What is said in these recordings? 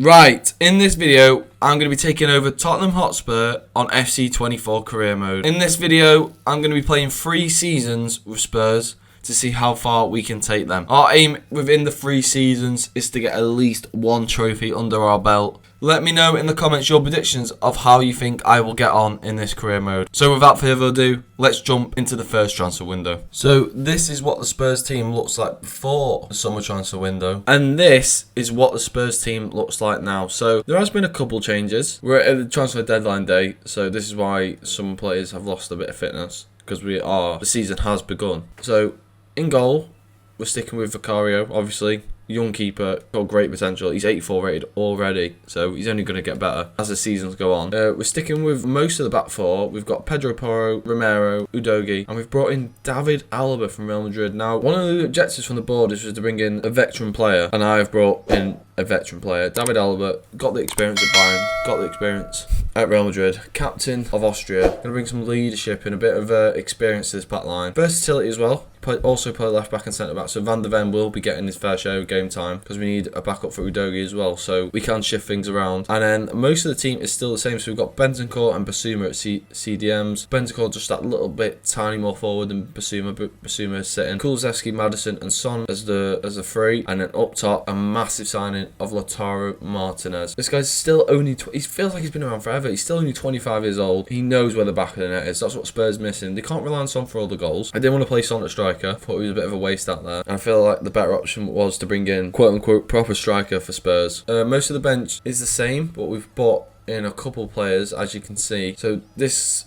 Right, in this video, I'm going to be taking over Tottenham Hotspur on FC24 career mode. In this video, I'm going to be playing 3 seasons with Spurs to see how far we can take them. Our aim within the 3 seasons is to get at least 1 trophy under our belt. Let me know in the comments your predictions of how you think I will get on in this career mode. So without further ado, let's jump into the first transfer window. So this is what the Spurs team looks like before the summer transfer window. And this is what the Spurs team looks like now. So there has been a couple changes. We're at the transfer deadline day, so this is why some players have lost a bit of fitness, because the season has begun. So in goal, we're sticking with Vicario, obviously. Young keeper, got great potential. He's 84 rated already, so he's only going to get better as the seasons go on. We're sticking with most of the back four. We've got Pedro Porro, Romero, Udogie, and we've brought in David Alaba from Real Madrid. Now, one of the objectives from the board is to bring in a veteran player, and I have brought in a veteran player. David Alaba got the experience at Bayern, got the experience at Real Madrid, captain of Austria. Going to bring some leadership and a bit of experience to this back line. Versatility as well. Also play left back and centre back, so Van der Ven will be getting his fair share of game time because we need a backup for Udogie as well, so we can shift things around. And then most of the team is still the same, so we've got Bentancur and Basuma at CDMs. Bentancur just that little bit tiny more forward than Basuma. Basuma is sitting. Kulusevski, Maddison, and Son as the three, and then up top a massive signing of Lautaro Martinez. This guy's still only he feels like he's been around forever. He's still only 25 years old. He knows where the back of the net is. That's what Spurs missing. They can't rely on Son for all the goals. I didn't want to play Son at striker. Thought he was a bit of a waste out there. I feel like the better option was to bring in quote-unquote proper striker for Spurs. Most of the bench is the same, but we've brought in a couple players, as you can see. So this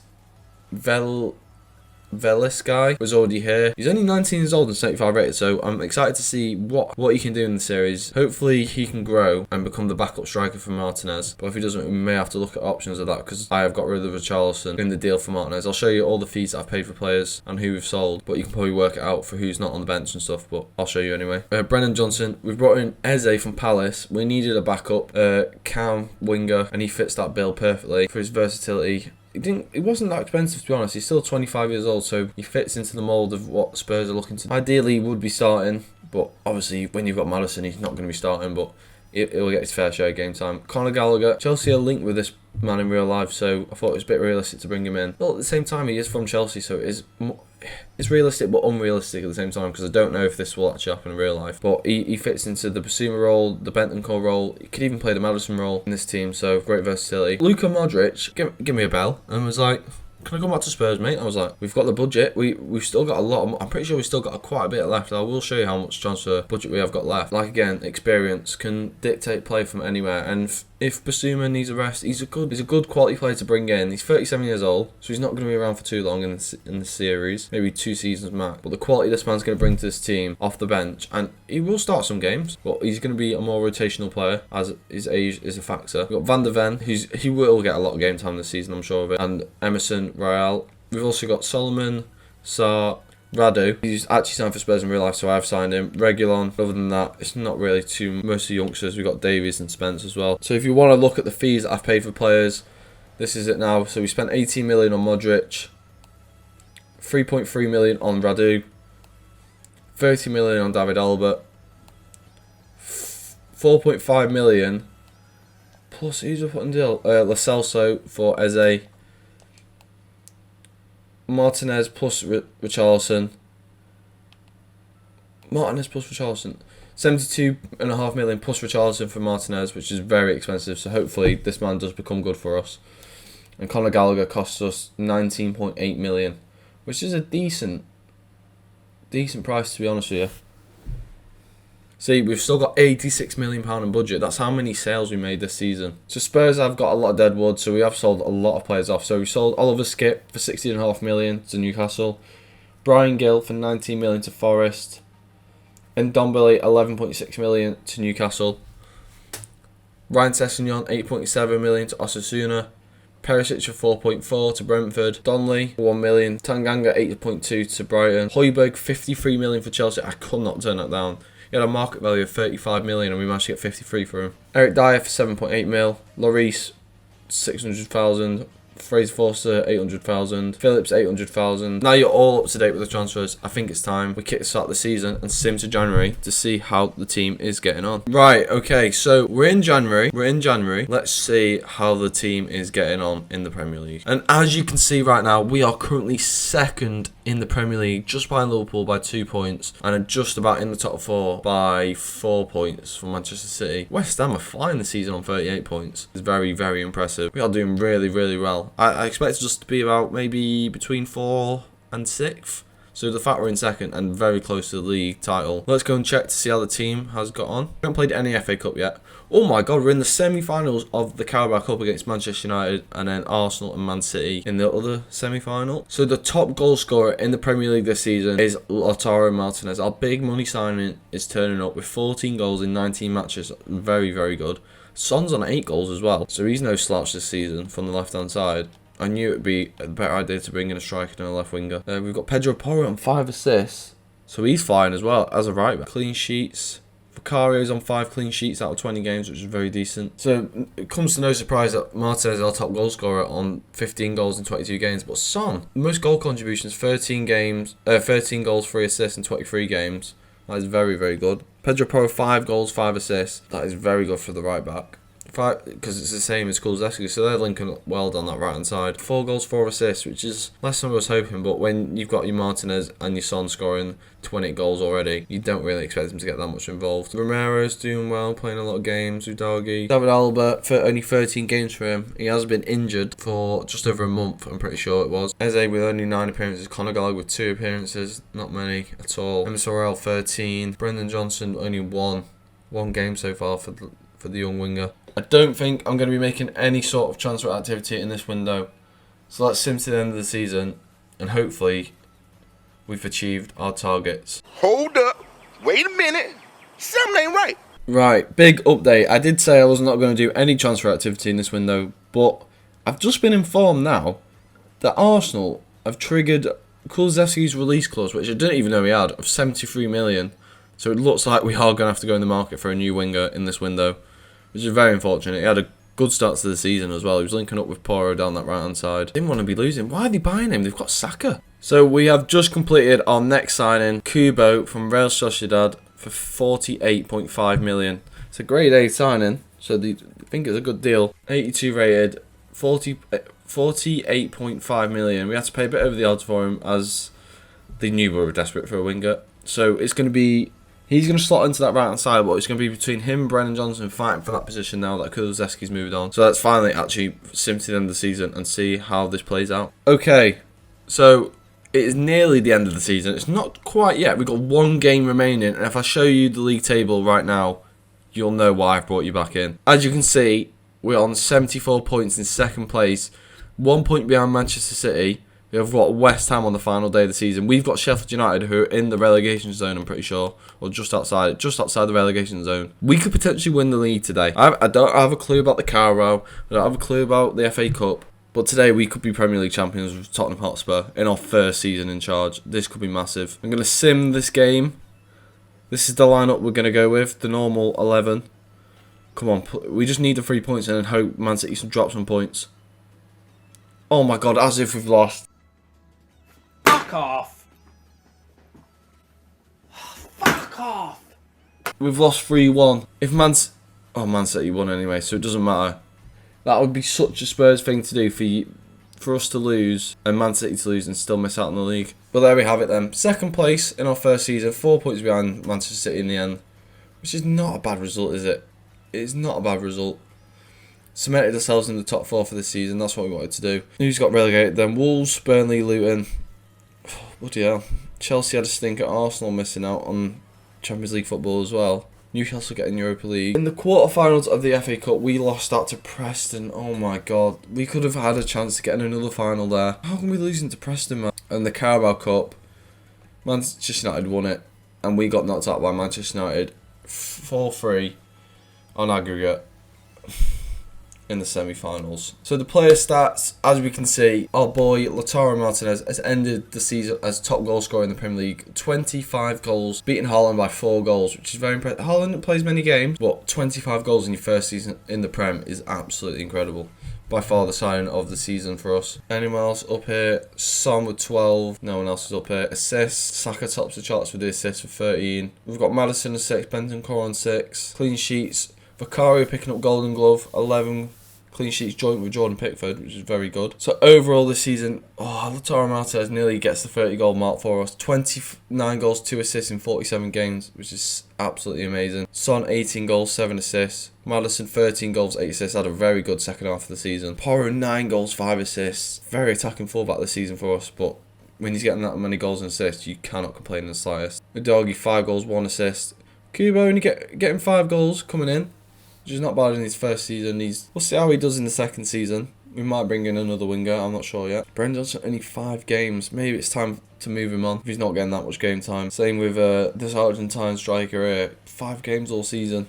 Velis guy was already here. He's only 19 years old and 75 rated, so I'm excited to see what he can do in the series. Hopefully he can grow and become the backup striker for Martinez, but if he doesn't, we may have to look at options of that, because I have got rid of Richarlison in the deal for Martinez. I'll show you all the fees that I've paid for players and who we've sold, but you can probably work it out for who's not on the bench and stuff, but I'll show you anyway. Brennan Johnson, we've brought in Eze from Palace. We needed a backup cam winger, and he fits that bill perfectly for his versatility. It wasn't that expensive, to be honest. He's still 25 years old, so he fits into the mould of what Spurs are looking to do. Ideally, he would be starting, but obviously when you've got Maddison, he's not going to be starting, but he'll get his fair share of game time. Conor Gallagher, Chelsea are linked with this man in real life, so I thought it was a bit realistic to bring him in. Well, at the same time, he is from Chelsea, so it's realistic but unrealistic at the same time, because I don't know if this will actually happen in real life. But he fits into the Basuma role, the Bentancur role. He could even play the Maddison role in this team, so great versatility. Luka Modric give me a bell and was like, can I come back to Spurs, mate? I was like, we've got the budget. We've still got a lot. I'm pretty sure we've still got quite a bit left. I will show you how much transfer budget we have got left. Like, again, experience can dictate play from anywhere. And if Basuma needs a rest, he's a good quality player to bring in. He's 37 years old, so he's not going to be around for too long in the series. Maybe 2 seasons max. But the quality this man's going to bring to this team off the bench, and he will start some games, but he's going to be a more rotational player, as his age is a factor. We've got Van der Ven, he will get a lot of game time this season, I'm sure of it, and Emerson Royale. We've also got Solomon, Sarr, Radu. He's actually signed for Spurs in real life, so I've signed him. Regulon. Other than that, it's not really too. Most of the youngsters, we've got Davies and Spence as well. So if you want to look at the fees that I've paid for players, this is it now. So we spent 18 million on Modric, 3.3 million on Radu, 30 million on David Alaba, 4.5 million plus who's up on deal? Lo Celso for Eze. Martinez plus Richarlison. 72.5 million plus Richarlison for Martinez, which is very expensive. So hopefully this man does become good for us. And Conor Gallagher costs us 19.8 million, which is a decent price, to be honest with you. See, we've still got £86 million in budget. That's how many sales we made this season. So Spurs have got a lot of dead wood, so we have sold a lot of players off. So we sold Oliver Skip for 16.5 million to Newcastle, Brian Gill for 19 million to Forest, and Ndombele 11.6 million to Newcastle, Ryan Sessegnon 8.7 million to Osasuna, Perisic for 4.4 to Brentford, Donnelly 1 million, Tanganga 8.2 to Brighton, Højbjerg 53 million for Chelsea. I could not turn that down. He had a market value of 35 million and we managed to get 53 for him. Eric Dyer for 7.8 mil, Lloris 600,000 Fraser Forster, 800,000. Phillips, 800,000. Now you're all up to date with the transfers. I think it's time we kickstart the season and sim to January to see how the team is getting on. Right, okay, so we're in January. Let's see how the team is getting on in the Premier League. And as you can see right now, we are currently second in the Premier League, just behind Liverpool by 2 points, and are just about in the top 4 by 4 points from Manchester City. West Ham are flying the season on 38 points. It's very, very impressive. We are doing really, really well. I expect us to be about maybe between 4th and 6th. So the fact we're in second and very close to the league title. Let's go and check to see how the team has got on. We haven't played any FA Cup yet. Oh my god, we're in the semi-finals of the Carabao Cup against Manchester United, and then Arsenal and Man City in the other semi-final. So the top goal scorer in the Premier League this season is Lautaro Martinez. Our big money signing is turning up with 14 goals in 19 matches. Very, very good. Son's on 8 goals as well, so he's no slouch this season from the left-hand side. I knew it would be a better idea to bring in a striker than a left winger. We've got Pedro Porro on 5 assists, so he's fine as well as a right back. Clean sheets. Vicario's on 5 clean sheets out of 20 games, which is very decent. So it comes to no surprise that Martinez is our top goal scorer on 15 goals in 22 games. But Son, most goal contributions, 13 goals, 3 assists in 23 games. That is very, very good. Pedro Porro, 5 goals, 5 assists. That is very good for the right back. Because it's the same as Kulusevski, so they're linking up well on that right hand side. 4 goals, 4 assists, which is less than I was hoping, but when you've got your Martinez and your Son scoring 20 goals already, you don't really expect them to get that much involved. Romero's doing well, playing a lot of games. Udogie. David Alaba, for only 13 games for him. He has been injured for just over a month, I'm pretty sure it was. Eze with only 9 appearances. Conor Gallagher with 2 appearances, not many at all. Emerson Royal, 13. Brendan Johnson, only one game so far for the young winger. I don't think I'm going to be making any sort of transfer activity in this window. So let's sim to the end of the season and hopefully we've achieved our targets. Hold up. Wait a minute. Something ain't right. Right, big update. I did say I was not going to do any transfer activity in this window, but I've just been informed now that Arsenal have triggered Kulusevski's release clause, which I didn't even know he had, of 73 million. So it looks like we are going to have to go in the market for a new winger in this window, which is very unfortunate. He had a good start to the season as well. He was linking up with Porro down that right hand side. Didn't want to be losing. Why are they buying him? They've got Saka. So we have just completed our next signing, Kubo from Real Sociedad for 48.5 million. It's a grade A signing, so I think it's a good deal. 82 rated, 48.5 million. We had to pay a bit over the odds for him as they knew we were desperate for a winger. So it's going to be... He's going to slot into that right-hand side, but it's going to be between him and Brennan Johnson fighting for that position now that Kulusevski's moved on. So let's finally actually sim to the end of the season and see how this plays out. Okay, so it is nearly the end of the season. It's not quite yet. We've got 1 game remaining, and if I show you the league table right now, you'll know why I've brought you back in. As you can see, we're on 74 points in second place, 1 point behind Manchester City. We have got West Ham on the final day of the season. We've got Sheffield United, who are in the relegation zone, I'm pretty sure, or just outside the relegation zone. We could potentially win the league today. I don't have a clue about the Carabao. I don't have a clue about the FA Cup. But today we could be Premier League champions with Tottenham Hotspur in our first season in charge. This could be massive. I'm going to sim this game. This is the lineup we're going to go with, the normal 11. Come on, we just need the 3 points and then hope Man City drop some points. Oh my god, as if we've lost. Fuck off! Fuck off! We've lost 3-1. If Man City won anyway, so it doesn't matter. That would be such a Spurs thing to do for us to lose and Man City to lose and still miss out on the league. But there we have it then. Second place in our first season, 4 points behind Manchester City in the end, which is not a bad result, is it? It is not a bad result. Cemented ourselves in the top 4 for this season. That's what we wanted to do. Who's got relegated then? Wolves, Burnley, Luton. Bloody hell. Chelsea had a stink at Arsenal missing out on Champions League football as well. Newcastle getting Europa League. In the quarterfinals of the FA Cup, we lost out to Preston. Oh my god. We could have had a chance to get in another final there. How can we lose to Preston, man? And the Carabao Cup, Manchester United won it. And we got knocked out by Manchester United 4-3 on aggregate in the semi-finals. So the player stats, as we can see, our boy Lautaro Martinez has ended the season as top goal scorer in the Premier League. 25 goals, beating Haaland by 4 goals, which is very impressive. Haaland plays many games, but 25 goals in your first season in the Prem is absolutely incredible. By far the signing of the season for us. Anyone else up here? Son with 12. No one else is up here. Assists. Saka tops the charts with the assists with 13. We've got Maddison on 6. Bentancur on 6. Clean sheets. Vicario picking up Golden Glove. 11 clean sheets joint with Jordan Pickford, which is very good. So overall this season, Lautaro Martinez nearly gets the 30 goal mark for us. 29 goals, 2 assists in 47 games, which is absolutely amazing. Son 18 goals, 7 assists. Maddison 13 goals, 8 assists. Had a very good second half of the season. Porro 9 goals, 5 assists. Very attacking fullback this season for us, but when he's getting that many goals and assists, you cannot complain in the slightest. Udogie 5 goals, 1 assist. Kubo only getting 5 goals coming in, which is not bad in his first season. We'll see how he does in the second season. We might bring in another winger, I'm not sure yet. Brendan's only 5 games. Maybe it's time to move him on if he's not getting that much game time. Same with this Argentine striker here. 5 games all season.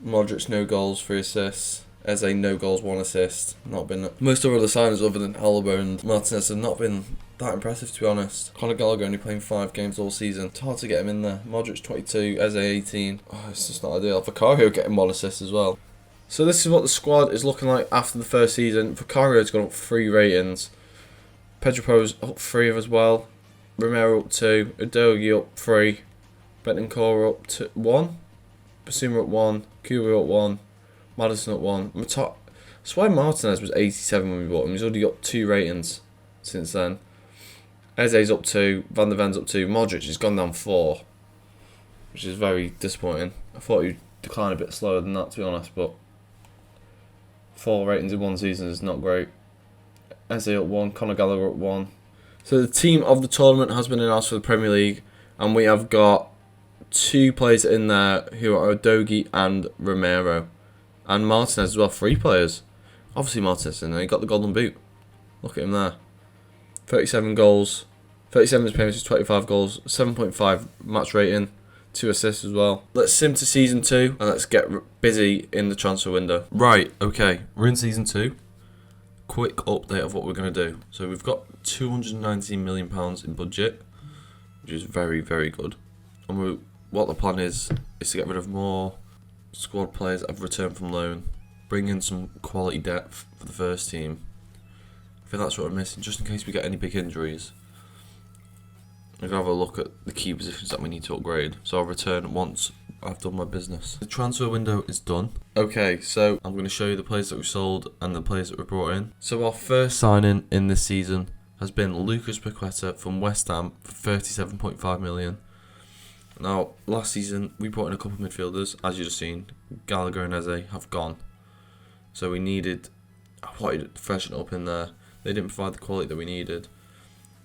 Modric no goals, 3 assists. Eze no goals, 1 assist. Not been most of the signings other than Alaba and Martinez have not been that impressive, to be honest. Conor Gallagher only playing 5 games all season. It's hard to get him in there. Modric 22, Eze 18. It's just not ideal. Vicario getting 1 assist as well. So this is what the squad is looking like after the first season. Vicario's gone up 3 ratings. Pedro Porro's up 3 as well. Romero up 2. Udogie up 3. Bentancur up 1. Basuma up 1. Kubo up 1. Maddison up 1. I swear Martinez was 87 when we bought him. He's already got 2 ratings since then. Eze's up 2. Van der Ven's up 2. Modric has gone down 4, which is very disappointing. I thought he'd decline a bit slower than that, to be honest, but 4 ratings in one season is not great. Eze up 1. Conor Gallagher up 1. So the team of the tournament has been announced for the Premier League, and we have got 2 players in there who are Udogie and Romero. And Martinez as well, 3 players. Obviously Martinez in there, he got the golden boot. Look at him there. 37 goals. 37 appearances, 25 goals, 7.5 match rating, 2 assists as well. Let's sim to season 2 and let's get busy in the transfer window. Right, okay, we're in season 2. Quick update of what we're going to do. So we've got £219 million in budget, which is very, very good. And what the plan is to get rid of more squad players that have returned from loan, bring in some quality depth for the first team. I think that's what we're missing, just in case we get any big injuries. I'm going to have a look at the key positions that we need to upgrade. So I'll return once I've done my business. The transfer window is done. Okay, so I'm going to show you the players that we've sold and the players that we brought in. So our first signing in this season has been Lucas Paqueta from West Ham for £37.5 million. Now, last season we brought in a couple of midfielders, as you've just seen. Gallagher and Eze have gone. So I wanted to freshen up in there. They didn't provide the quality that we needed.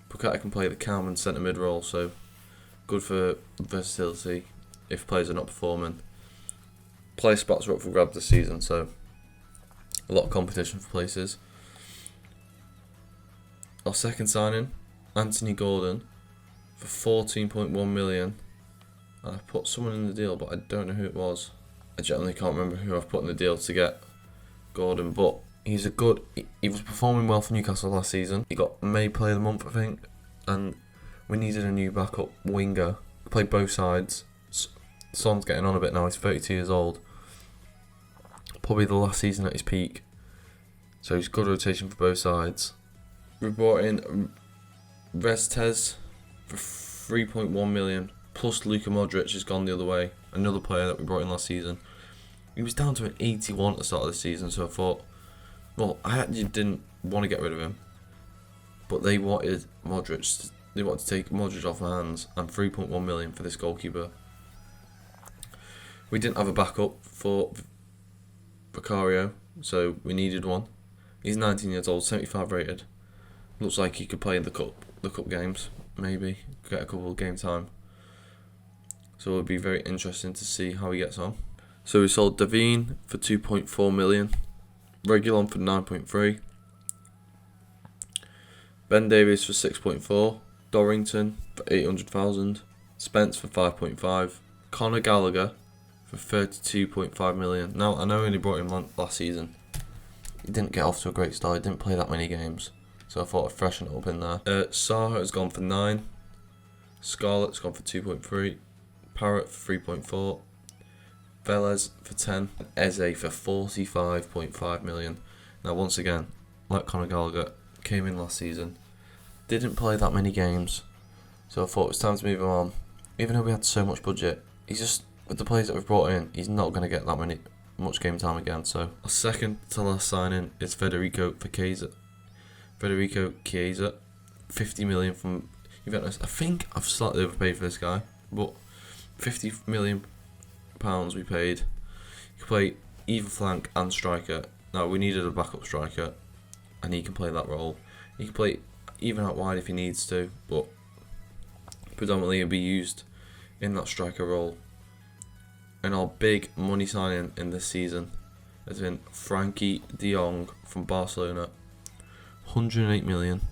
Paqueta can play the cam and centre mid role, so good for versatility if players are not performing. Player spots are up for grabs this season, so a lot of competition for places. Our second signing, Anthony Gordon, for £14.1 million. I put someone in the deal, but I don't know who it was. I generally can't remember who I've put in the deal to get Gordon, but he was performing well for Newcastle last season. He got May Player of the Month, I think, and we needed a new backup winger. He played both sides. Son's getting on a bit now, he's 32 years old. Probably the last season at his peak. So he's good rotation for both sides. We brought in Restes for £3.1 million, plus Luka Modric has gone the other way. Another player that we brought in last season. He was down to an 81 at the start of the season, so I thought, well, I actually didn't want to get rid of him, but they wanted Modric. They wanted to take Modric off my hands, and £3.1 million for this goalkeeper. We didn't have a backup for Vicario, so we needed one. He's 19 years old, 75 rated. Looks like he could play in the cup games, maybe get a couple of game time. So it'll be very interesting to see how he gets on. So we sold Davine for £2.4 million. Regulon for 9.3, Ben Davies for 6.4, Dorrington for 800,000, Spence for 5.5, Conor Gallagher for 32.5 million. Now I know I only brought him last season. He didn't get off to a great start. He didn't play that many games, so I thought I'd freshen it up in there. Saha has gone for 9, Scarlett's gone for 2.3, Parrott for 3.4. Velez for 10, and Eze for 45.5 million. Now, once again, like Conor Gallagher, came in last season, didn't play that many games, so I thought it was time to move him on. Even though we had so much budget, he's just, with the players that we've brought in, he's not going to get that much game time again. So our second to last signing is Federico Chiesa, 50 million from Juventus. I think I've slightly overpaid for this guy, but 50 million pounds we paid. He can play either flank and striker. Now, we needed a backup striker, and he can play that role. He can play even out wide if he needs to, but predominantly he'll be used in that striker role. And our big money signing in this season has been Frankie de Jong from Barcelona. 108 million.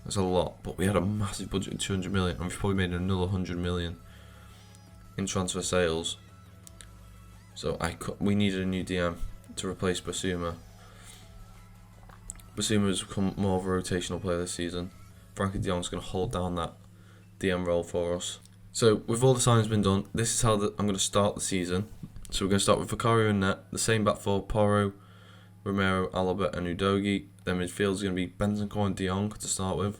That's a lot, but we had a massive budget of 200 million, and we've probably made another 100 million in transfer sales. So we needed a new DM to replace Basuma. Basuma has become more of a rotational player this season. Frankie de Jong's going to hold down that DM role for us. So with all the signings been done, this is how I'm going to start the season. So we're going to start with Vicario in net, the same back four: Porro, Romero, Alaba and Udogie. Then midfield is going to be Bentancur and de Jong to start with.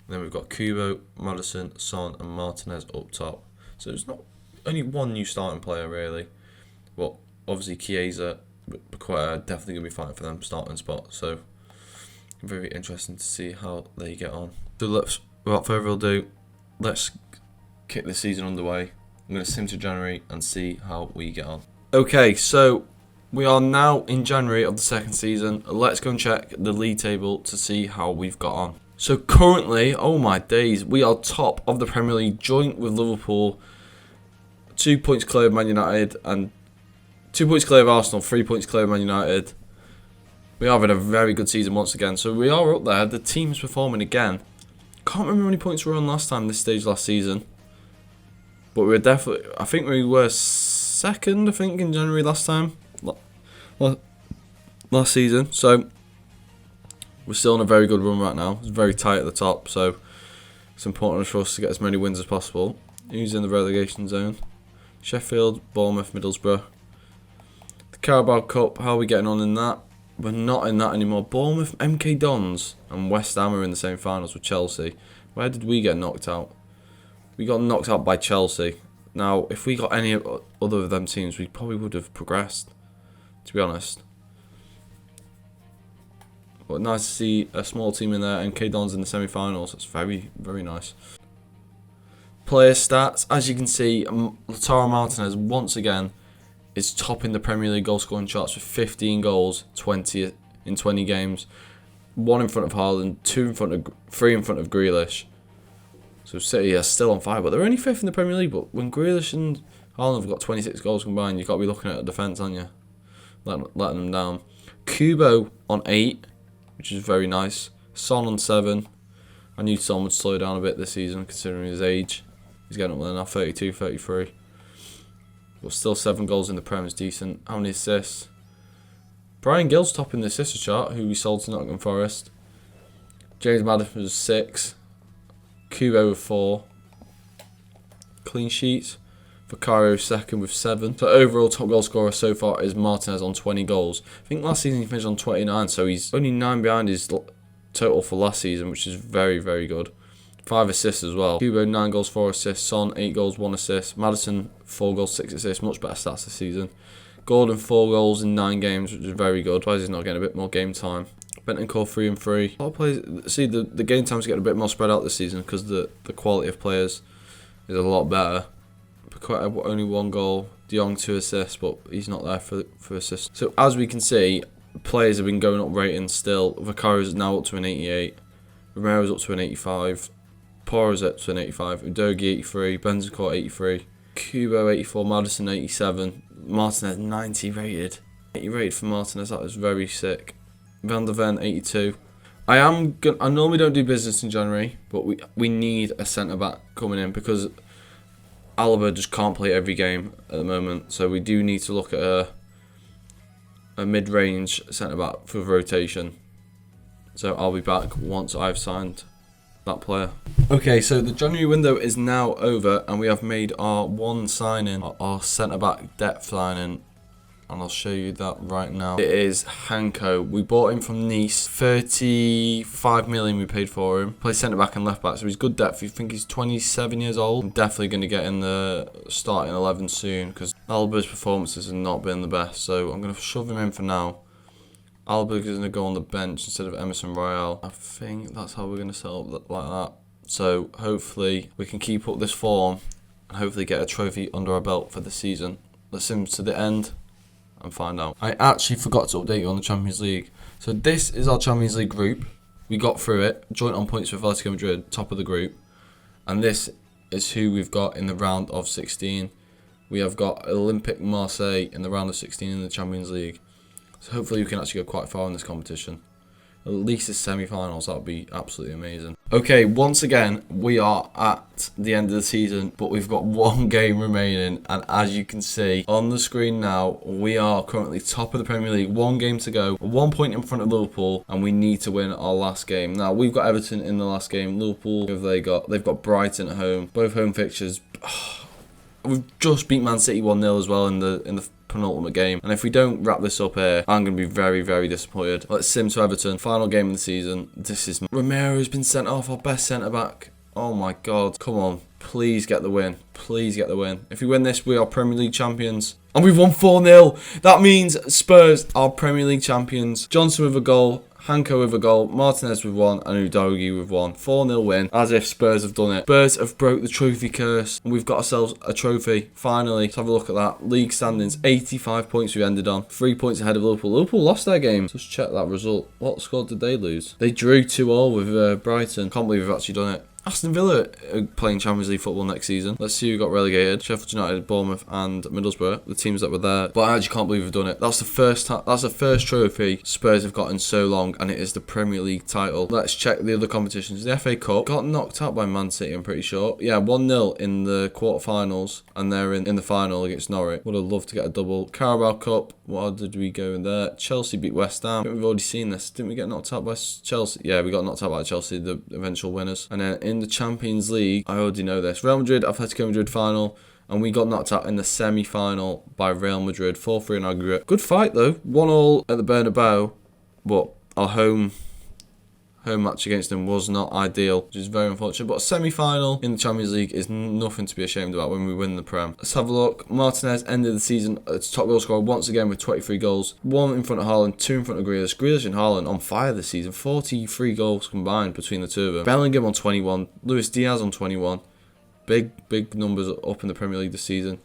And then we've got Kubo, Maddison, Son and Martinez up top. So there's not only one new starting player really. But obviously Chiesa, definitely going to be fighting for them starting spot. So very interesting to see how they get on. So without further ado, let's kick the season underway. I'm going to sim to January and see how we get on. Okay, so we are now in January of the second season. Let's go and check the league table to see how we've got on. So currently, oh my days, we are top of the Premier League, joint with Liverpool. 2 points clear of Man United and 2 points clear of Arsenal, 3 points clear of Man United. We are having a very good season once again. So we are up there. The team's performing again. Can't remember how many points we were on last time, this stage last season. But we were definitely, I think we were second, in January last time. Last season. So we're still on a very good run right now. It's very tight at the top. So it's important for us to get as many wins as possible. Who's in the relegation zone? Sheffield, Bournemouth, Middlesbrough. The Carabao Cup, how are we getting on in that? We're not in that anymore. Bournemouth, MK Dons and West Ham are in the same finals with Chelsea. Where did we get knocked out? We got knocked out by Chelsea. Now, if we got any other of them teams, we probably would have progressed, to be honest. But nice to see a small team in there. MK Dons in the semi-finals. That's very, very nice. Player stats. As you can see, Lautaro Martinez, once again, is topping the Premier League goal scoring charts with 15 goals, 20 in 20 games. 1 in front of Haaland, 3 in front of Grealish. So City are still on fire, but they're only 5th in the Premier League. But when Grealish and Haaland have got 26 goals combined, you've got to be looking at a defence, aren't you? Letting them down. Kubo on 8, which is very nice. Son on 7. I knew Son would slow down a bit this season, considering his age. He's getting up there now, 32, 33. But still 7 goals in the Prem is decent. How many assists? Brian Gill's topping the assist chart, who we sold to Nottingham Forest. James Maddison was 6. Kubo with 4. Clean sheets. Vicario second with 7. So overall top goal scorer so far is Martinez on 20 goals. I think last season he finished on 29, so he's only 9 behind his total for last season, which is very, very good. 5 assists as well. Kubo 9 goals, 4 assists. Son 8 goals, 1 assist. Maddison 4 goals, 6 assists. Much better stats this season. Gordon 4 goals in 9 games, which is very good. Why is he not getting a bit more game time? Bentancur 3 and 3. A lot of players. See, the game time's getting a bit more spread out this season because the quality of players is a lot better. Only 1 goal. De Jong 2 assists, but he's not there for assists. So as we can see, players have been going up ratings still. Vicario's now up to an 88. Romero's up to an 85. Porro's up to an 85. Udogie 83. Bentancur 83. Kubo 84. Maddison 87. Martinez 90 rated. 80 rated for Martinez. That is very sick. Van der Ven 82. I normally don't do business in January, but we need a centre back coming in because Alaba just can't play every game at the moment. So we do need to look at a mid-range centre back for rotation. So I'll be back once I've signed that player. Okay, so the January window is now over and we have made our one signing, our centre back depth signing. and I'll show you that right now. It is Hanko. We bought him from Nice. 35 million we paid for him. Plays centre back and left back, so he's good depth. You think he's 27 years old? I'm definitely going to get in the starting 11 soon because Alba's performances have not been the best, so I'm going to shove him in for now. Alba is going to go on the bench instead of Emerson Royale. I think that's how we're going to set up like that. So hopefully we can keep up this form and hopefully get a trophy under our belt for the season. Let's sim to the end and find out. I actually forgot to update you on the Champions League. So this is our Champions League group. We got through it, joint on points with Atletico Madrid, top of the group. And this is who we've got in the round of 16. We have got Olympique Marseille in the round of 16 in the Champions League. So hopefully we can actually go quite far in this competition. At least the semi-finals, that would be absolutely amazing. Okay, once again, we are at the end of the season, but we've got one game remaining. And as you can see on the screen now, we are currently top of the Premier League. One game to go, 1 point in front of Liverpool, and we need to win our last game. Now, we've got Everton in the last game. Liverpool, who have they got? They've got Brighton at home. Both home fixtures. We've just beat Man City 1-0 as well in the penultimate game. And if we don't wrap this up here, I'm going to be very, very disappointed. Let's sim to Everton. Final game of the season. This is Romero's been sent off, our best centre-back. Oh my God. Come on. Please get the win. Please get the win. If we win this, we are Premier League champions. And we've won 4-0. That means Spurs are Premier League champions. Johnson with a goal. Hanko with a goal, Martinez with one, and Udogie with one. 4-0 win, as if Spurs have done it. Spurs have broke the trophy curse, and we've got ourselves a trophy, finally. Let's have a look at that. League standings, 85 points we ended on. 3 points ahead of Liverpool. Liverpool lost their game. Just check that result. What score did they lose? They drew 2-2 with Brighton. Can't believe we've actually done it. Aston Villa are playing Champions League football next season. Let's see who got relegated. Sheffield United, Bournemouth and Middlesbrough, the teams that were there. But I actually can't believe we've done it. That's the first trophy Spurs have got in so long, and it is the Premier League title. Let's check the other competitions. The FA Cup got knocked out by Man City, I'm pretty sure. Yeah, 1-0 in the quarterfinals, and they're in the final against Norwich. Would have loved to get a double. Carabao Cup, what did we go in there? Chelsea beat West Ham. I think we've already seen this. Didn't we get knocked out by Chelsea? Yeah, we got knocked out by Chelsea, the eventual winners. And then in the Champions League, I already know this. Real Madrid, Atletico Madrid final, and we got knocked out in the semi-final by Real Madrid, 4-3 in aggregate. Good fight though, 1-1 at the Bernabeu, but our home match against them was not ideal, which is very unfortunate. But a semi-final in the Champions League is nothing to be ashamed about when we win the Prem. Let's have a look. Martinez ended the season as top goal scorer once again with 23 goals. 1 in front of Haaland, 2 in front of Grealish. Grealish and Haaland on fire this season. 43 goals combined between the two of them. Bellingham on 21. Luis Diaz on 21. Big numbers up in the Premier League this season.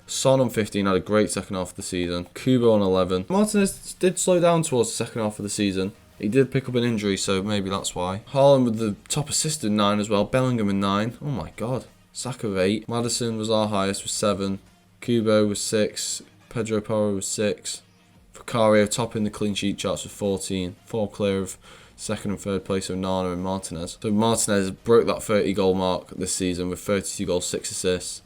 Son on 15 had a great second half of the season. Kubo on 11. Martinez did slow down towards the second half of the season. He did pick up an injury, so maybe that's why. Haaland with the top assist in 9 as well. Bellingham in 9. Oh my God. Saka with 8. Maddison was our highest with 7. Kubo was 6. Pedro Porro was 6. Vicario topping the clean sheet charts with 14. 4 clear of second and third place of Nana and Martinez. So Martinez broke that 30 goal mark this season with 32 goals, 6 assists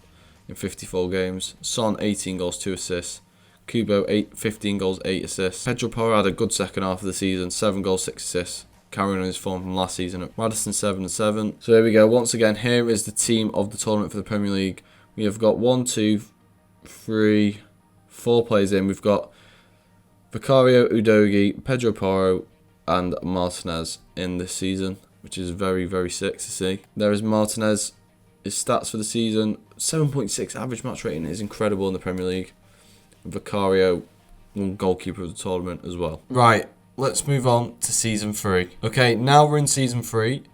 in 54 games. Son 18 goals, 2 assists. Kubo 15 goals, 8 assists. Pedro Porro had a good second half of the season, 7 goals, 6 assists, carrying on his form from last season. Maddison 7 and 7. So there we go. Once again, here is the team of the tournament for the Premier League. We have got 1, 2, 3, 4 players in. We've got Vicario, Udogie, Pedro Porro, and Martinez in this season, which is very, very sick to see. There is Martinez. His stats for the season: 7.6 average match rating is incredible in the Premier League. Vicario, one goalkeeper of the tournament as well. Right, let's move on to Season 3. Okay, now we're in Season 3.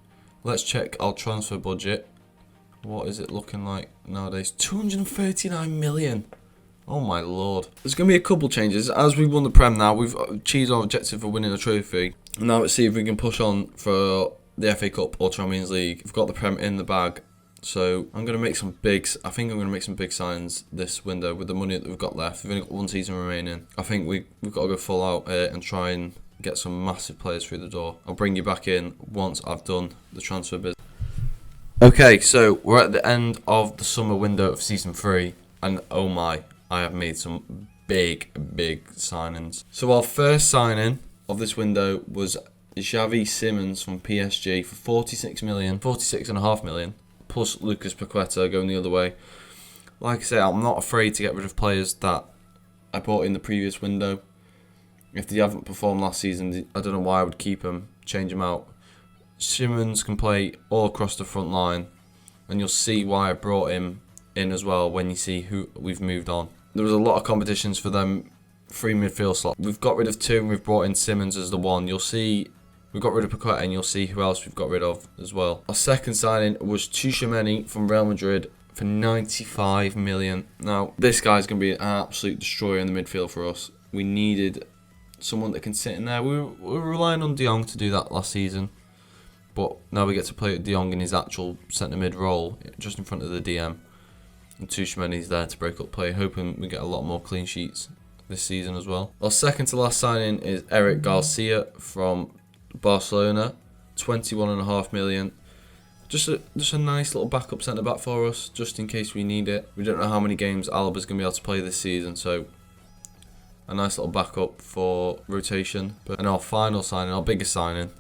Let's check our transfer budget. What is it looking like nowadays? 239 million. Oh my lord. There's going to be a couple changes. As we've won the Prem now, we've achieved our objective for winning a trophy. Now let's see if we can push on for the FA Cup or Champions League. We've got the Prem in the bag. So I'm going to make some big signs this window with the money that we've got left. We've only got 1 season remaining. I think we've got to go full out and try and get some massive players through the door. I'll bring you back in once I've done the transfer business. Okay, so we're at the end of the summer window of Season 3. And oh my, I have made some big signings. So our first signing of this window was Xavi Simons from PSG for 46.5 million. Plus Lucas Paqueta going the other way. Like I say, I'm not afraid to get rid of players that I bought in the previous window. If they haven't performed last season, I don't know why I would keep them, change them out. Simmons can play all across the front line, and you'll see why I brought him in as well when you see who we've moved on. There was a lot of competitions for them free midfield slot. We've got rid of 2 and we've brought in Simmons as the 1. You'll see we've got rid of Paqueta and you'll see who else we've got rid of as well. Our second signing was Tchouaméni from Real Madrid for 95 million. Now, this guy's going to be an absolute destroyer in the midfield for us. We needed someone that can sit in there. We were relying on De Jong to do that last season. But now we get to play De Jong in his actual centre mid role, just in front of the DM. And Tchouaméni's there to break up play, hoping we get a lot more clean sheets this season as well. Our second to last signing is Eric Garcia from Barcelona, 21.5 million. Just a nice little backup centre back for us, just in case we need it. We don't know how many games Alba's going to be able to play this season, so a nice little backup for rotation. And our final signing, our biggest signing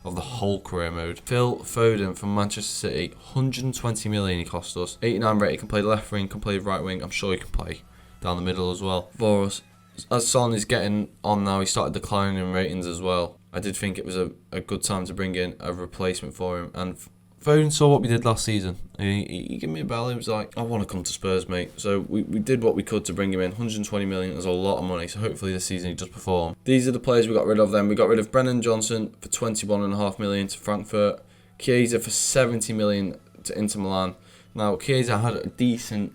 of the whole career mode, Phil Foden from Manchester City, 120 million he cost us. 89 rate, he can play left wing, can play right wing. I'm sure he can play down the middle as well for us. As Son is getting on now, he started declining in ratings as well. I did think it was a good time to bring in a replacement for him, and Foden saw what we did last season. He gave me a bell. He was like, I want to come to Spurs, mate. So we did what we could to bring him in. 120 million is a lot of money, so hopefully this season he does perform. These are the players we got rid of then. We got rid of Brennan Johnson for 21.5 million to Frankfurt. Chiesa for 70 million to Inter Milan. Now, Chiesa had a decent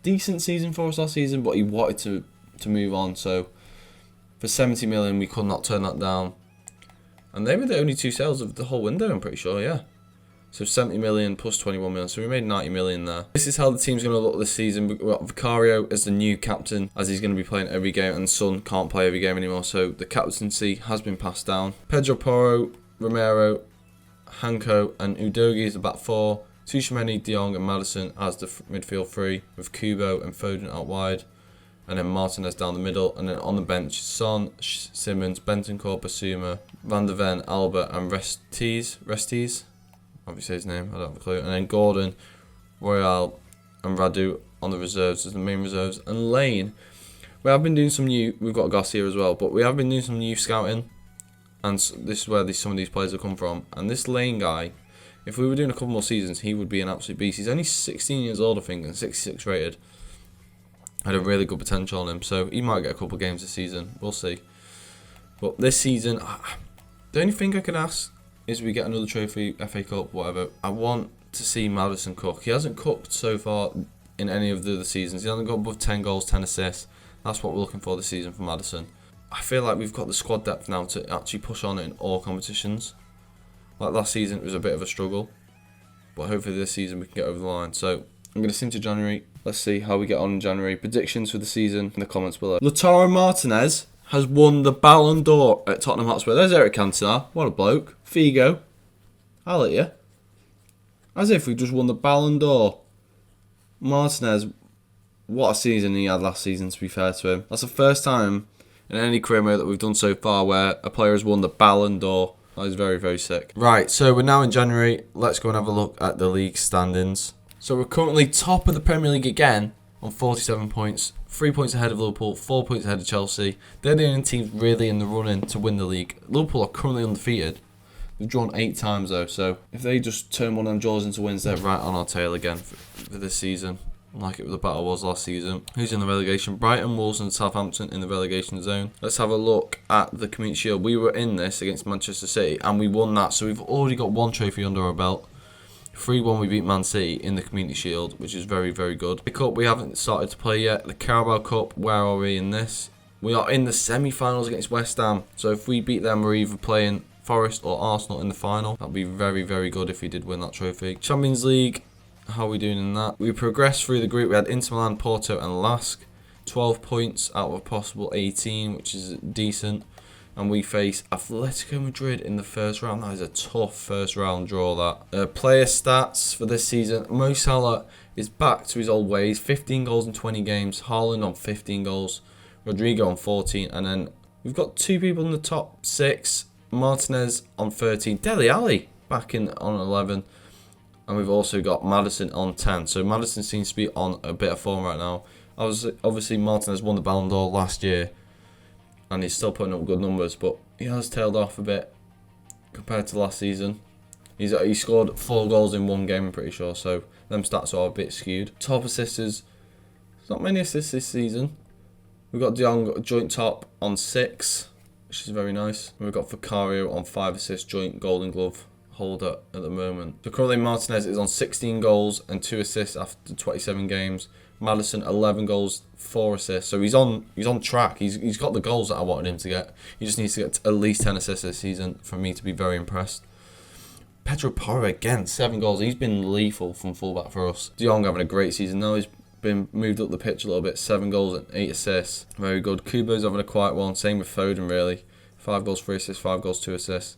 season for us last season, but he wanted to move on. So for 70 million, we could not turn that down. And they were the only 2 sales of the whole window, I'm pretty sure, yeah. So 70 million plus 21 million. So we made 90 million there. This is how the team's going to look this season. We've got Vicario as the new captain, as he's going to be playing every game, and Son can't play every game anymore. So the captaincy has been passed down. Pedro Porro, Romero, Hanko, and Udogi is the back 4. Tchouaméni, De Jong, and Maddison as the midfield 3, with Kubo and Foden out wide. And then Martinez down the middle. And then on the bench, Son, Simmons, Bentancur, Basuma, Van der Ven, Alba, and Resties. Obviously his name, I don't have a clue. And then Gordon, Royale, and Radu on the reserves as the main reserves. And Lane, we have been doing some new, we've got Garcia as well, but we have been doing some new scouting. And this is where some of these players have come from. And this Lane guy, if we were doing a couple more seasons, he would be an absolute beast. He's only 16 years old, I think, and 66 rated. Had a really good potential on him, so he might get a couple of games this season. We'll see. But this season, the only thing I can ask is we get another trophy, FA Cup, whatever. I want to see Maddison cook. He hasn't cooked so far in any of the other seasons. He hasn't got above 10 goals, 10 assists. That's what we're looking for this season from Maddison. I feel like we've got the squad depth now to actually push on in all competitions. Like last season, it was a bit of a struggle. But hopefully this season we can get over the line. So I'm going to sing to January. Let's see how we get on in January. Predictions for the season in the comments below. Lautaro Martinez has won the Ballon d'Or at Tottenham Hotspur. There's Eric Cantona. What a bloke. Figo. I'll let you. As if we just won the Ballon d'Or. Martinez, what a season he had last season, to be fair to him. That's the first time in any career mode that we've done so far where a player has won the Ballon d'Or. That is very, very sick. Right, so we're now in January. Let's go and have a look at the league standings. So we're currently top of the Premier League again on 47 points. 3 points ahead of Liverpool, 4 points ahead of Chelsea. They're the only teams really in the running to win the league. Liverpool are currently undefeated. They've drawn 8 times though, so if they just turn one of them draws into wins, they're right on our tail again for this season, like the battle was last season. Who's in the relegation? Brighton, Wolves and Southampton in the relegation zone. Let's have a look at the Community Shield. We were in this against Manchester City and we won that, so we've already got 1 trophy under our belt. 3-1 we beat Man City in the Community Shield, which is very, very good. The Cup we haven't started to play yet. The Carabao Cup, where are we in this? We are in the semi-finals against West Ham. So if we beat them, we're either playing Forest or Arsenal in the final. That'd be very, very good if we did win that trophy. Champions League, how are we doing in that? We progressed through the group. We had Inter Milan, Porto and Lask. 12 points out of a possible 18, which is decent. And we face Atletico Madrid in the first round. That is a tough first round draw, that. Player stats for this season. Mo Salah is back to his old ways. 15 goals in 20 games. Haaland on 15 goals. Rodrigo on 14. And then we've got 2 people in the top 6. Martinez on 13. Dele Alli back in on 11. And we've also got Maddison on 10. So Maddison seems to be on a bit of form right now. Obviously Martinez won the Ballon d'Or last year, and he's still putting up good numbers, but he has tailed off a bit compared to last season. He scored 4 goals in 1 game, I'm pretty sure, so them stats are a bit skewed. Top assisters, not many assists this season. We've got De Jong joint top on 6, which is very nice. And we've got Vicario on 5 assists, joint Golden Glove holder at the moment. So currently Martinez is on 16 goals and 2 assists after 27 games. Maddison 11 goals, 4 assists. So he's on track. He's got the goals that I wanted him to get. He just needs to get at least 10 assists this season for me to be very impressed. Pedro Porro again, 7 goals. He's been lethal from fullback for us. De Jong having a great season now. He's been moved up the pitch a little bit. 7 goals and 8 assists. Very good. Kubo's having a quiet one. Same with Foden, really. 5 goals, 3 assists, 5 goals, 2 assists.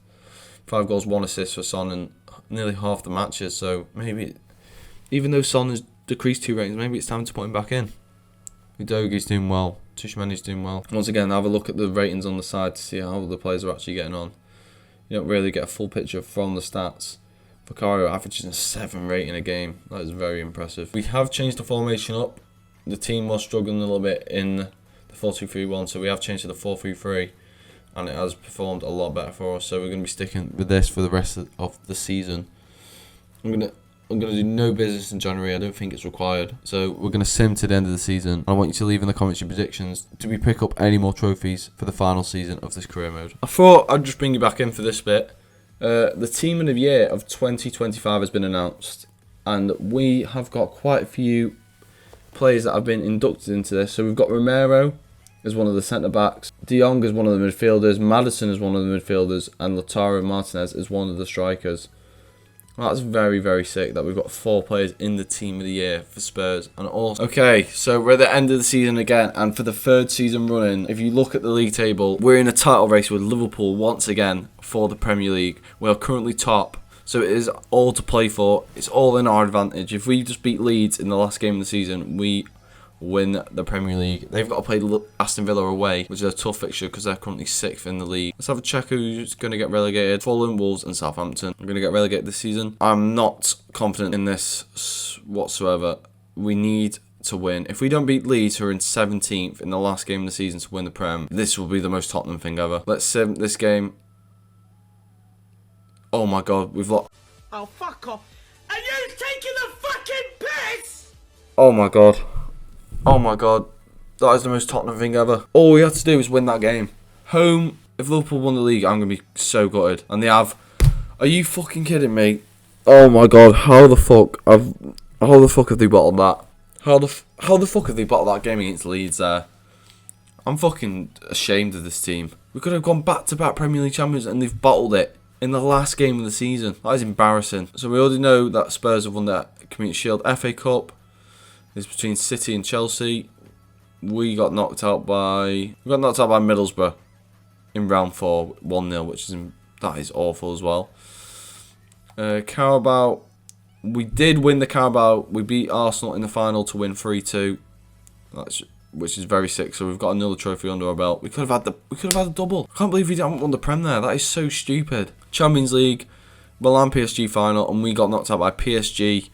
5 goals, 1 assist for Son in nearly half the matches. So maybe, even though Son has decreased 2 ratings, maybe it's time to put him back in. Udogi's doing well. Tuchemani's doing well. Once again, have a look at the ratings on the side to see how the players are actually getting on. You don't really get a full picture from the stats. Vicario averages a 7 rating a game. That is very impressive. We have changed the formation up. The team was struggling a little bit in the 4-2-3-1, so we have changed to the 4-3-3, and it has performed a lot better for us. So we're going to be sticking with this for the rest of the season. I'm gonna do no business in January. I don't think it's required. So we're gonna sim to the end of the season. I want you to leave in the comments your predictions. Do we pick up any more trophies for the final season of this career mode? I thought I'd just bring you back in for this bit. The team of the year of 2025 has been announced, and we have got quite a few players that have been inducted into this. So we've got Romero as one of the centre backs, De Jong as one of the midfielders, Maddison as one of the midfielders, and Lautaro Martinez as one of the strikers. That's very, very sick that we've got 4 players in the team of the year for Spurs. And also, okay, so we're at the end of the season again, and for the 3rd season running, if you look at the league table, we're in a title race with Liverpool once again for the Premier League. We are currently top, so it is all to play for. It's all in our advantage. If we just beat Leeds in the last game of the season, we win the Premier League. They've got to play Aston Villa away, which is a tough fixture because they're currently 6th in the league. Let's have a check who's going to get relegated. Fulham, Wolves and Southampton are going to get relegated this season. I'm not confident in this whatsoever. We need to win. If we don't beat Leeds, who are in 17th in the last game of the season, to win the Prem, this will be the most Tottenham thing ever. Let's sim this game. Oh my god, we've lost. Oh, fuck off. Are you taking the fucking piss? Oh my god. Oh my god, that is the most Tottenham thing ever. All we have to do is win that game. Home, if Liverpool won the league, I'm going to be so gutted. And they have. Are you fucking kidding me? Oh my god, how the fuck have they bottled that? How the fuck have they bottled that game against Leeds there? I'm fucking ashamed of this team. We could have gone back-to-back Premier League champions and they've bottled it in the last game of the season. That is embarrassing. So we already know that Spurs have won that Community Shield. FA Cup is between City and Chelsea. We got knocked out by Middlesbrough in round 4, 1-0, which is awful as well. Carabao, we did win the Carabao. We beat Arsenal in the final to win 3-2. Which is very sick. So we've got another trophy under our belt. We could have had a double. I can't believe we didn't won the Prem there. That is so stupid. Champions League, Milan PSG final, and we got knocked out by PSG.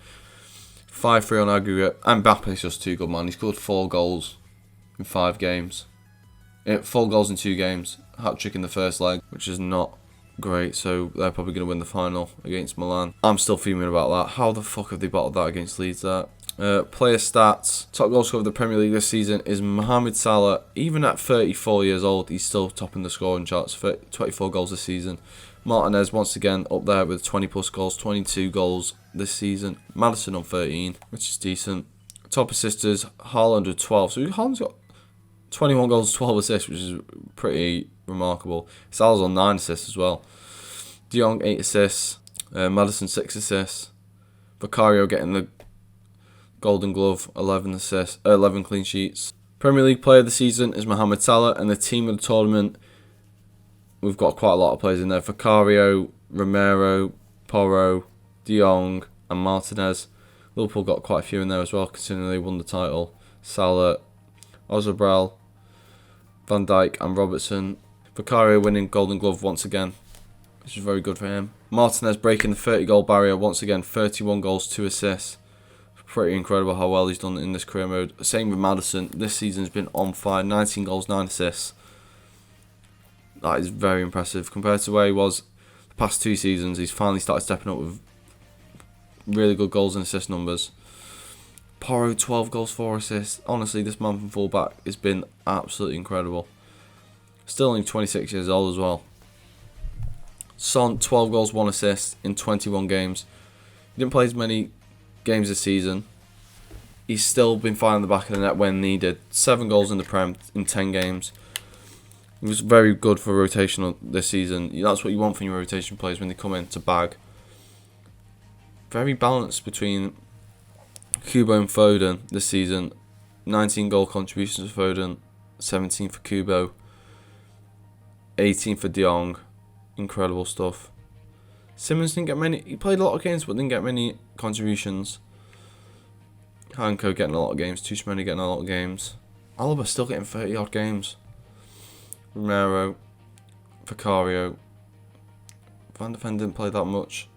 5-3 on aggregate. Mbappe's just too good, man. He scored 4 goals in 5 games. 4 goals in 2 games. Hat-trick in the first leg, which is not great. So they're probably going to win the final against Milan. I'm still fuming about that. How the fuck have they bottled that against Leeds there? Player stats. Top goal scorer of the Premier League this season is Mohamed Salah. Even at 34 years old, he's still topping the scoring charts. 24 goals this season. Martinez once again up there with 20 plus goals, 22 goals this season. Maddison on 13, which is decent. Top assisters, Haaland with 12. So Haaland's got 21 goals, 12 assists, which is pretty remarkable. Salah's on 9 assists as well. De Jong 8 assists. Maddison 6 assists. Vicario getting the Golden Glove, 11 assists, 11 clean sheets. Premier League player of the season is Mohamed Salah, and the team of the tournament, we've got quite a lot of players in there. Vicario, Romero, Porro, De Jong and Martinez. Liverpool got quite a few in there as well, considering they won the title. Salah, Ozabral, Van Dijk and Robertson. Vicario winning Golden Glove once again, which is very good for him. Martinez breaking the 30 goal barrier once again, 31 goals, 2 assists. Pretty incredible how well he's done in this career mode. Same with Maddison. This season's been on fire. 19 goals, 9 assists. That is very impressive. Compared to where he was the past 2 seasons, he's finally started stepping up with really good goals and assist numbers. Porro, 12 goals, 4 assists. Honestly, this man from fullback has been absolutely incredible. Still only 26 years old as well. Son, 12 goals, 1 assist in 21 games. He didn't play as many games this season. He's still been finding the back of the net when needed. 7 goals in the Prem in 10 games. He was very good for rotational this season. That's what you want from your rotation players when they come in to bag. Very balanced between Kubo and Foden this season. 19 goal contributions for Foden, 17 for Kubo, 18 for De Jong. Incredible stuff. Simmons didn't get many. He played a lot of games, but didn't get many contributions. Hanko getting a lot of games. Tuchmani getting a lot of games. Alaba still getting 30 odd games. Romero, Vicario. Van de Ven didn't play that much,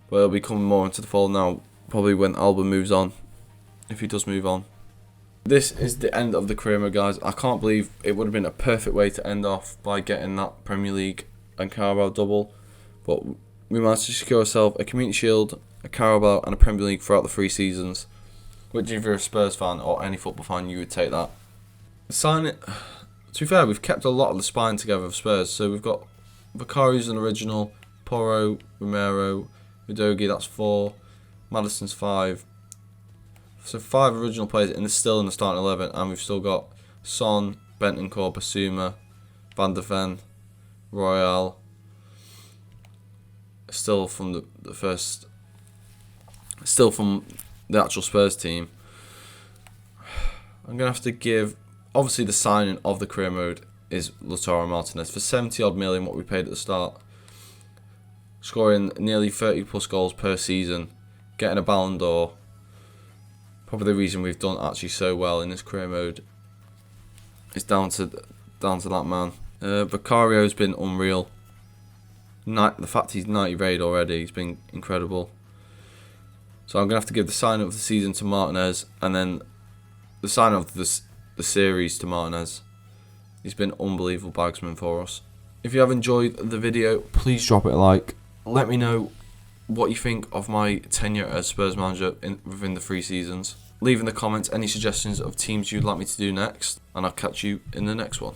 but he'll be coming more into the fold now. Probably when Alba moves on, if he does move on. This is the end of the career mode, guys. I can't believe it would have been a perfect way to end off by getting that Premier League and Carabao double, but we managed to secure ourselves a Community Shield, a Carabao and a Premier League throughout the 3 seasons. Which, if you're a Spurs fan or any football fan, you would take that. Sign it. To be fair, we've kept a lot of the spine together of Spurs. So we've got Vicario's an original, Porro, Romero, Udogie, that's 4, Maddison's 5. So 5 original players still in the starting 11, and we've still got Son, Bentancur, Basuma, Van der Ven, Royale. Still from the first, still from the actual Spurs team. I'm gonna have to give. Obviously, the signing of the career mode is Lautaro Martinez for 70 odd million, what we paid at the start. Scoring nearly 30 plus goals per season, getting a Ballon d'Or. Probably the reason we've done actually so well in this career mode is down to that man. Vicario's been unreal. The fact he's 90 raid already, he's been incredible. So I'm gonna have to give the sign of the season to Martinez, and then the sign of the series to Martinez. He's been unbelievable bagsman for us. If you have enjoyed the video, please drop it a like. Let me know what you think of my tenure as Spurs manager within the 3 seasons. Leave in the comments any suggestions of teams you'd like me to do next, and I'll catch you in the next one.